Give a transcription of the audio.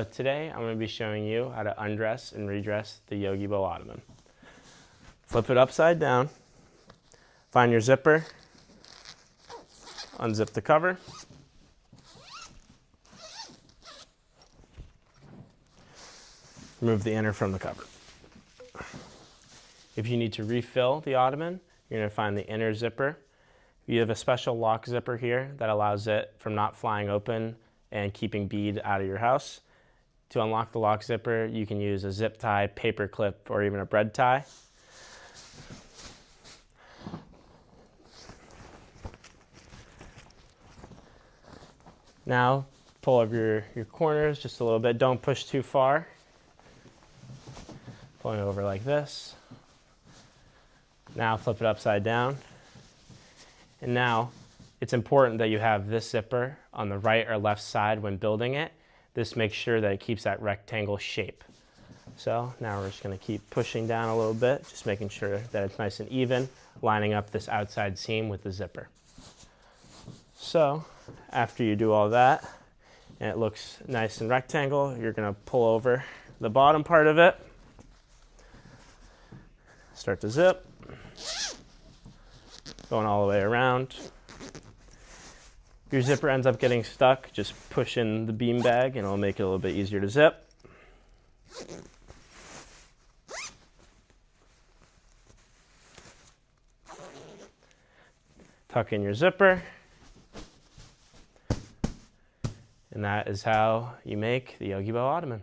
So today I'm going to be showing you how to undress and redress the Yogibo Ottoman. Flip it upside down, find your zipper, unzip the cover, remove the inner from the cover. If you need to refill the Ottoman, you're going to find the inner zipper. You have a special lock zipper here that allows it from not flying open and keeping bead out of your house. To unlock the lock zipper, you can use a zip tie, paper clip, or even a bread tie. Now, pull over your corners just a little bit. Don't push too far. Pulling over like this. Now flip it upside down. And now, it's important that you have this zipper on the right or left side when building it. This makes sure that it keeps that rectangle shape. So now we're just going to keep pushing down a little bit, just making sure that it's nice and even, lining up this outside seam with the zipper. So after you do all that, and it looks nice and rectangle, you're going to pull over the bottom part of it, start to zip, going all the way around. If your zipper ends up getting stuck, just push in the bean bag and it'll make it a little bit easier to zip. Tuck in your zipper. And that is how you make the Yogibo Ottoman.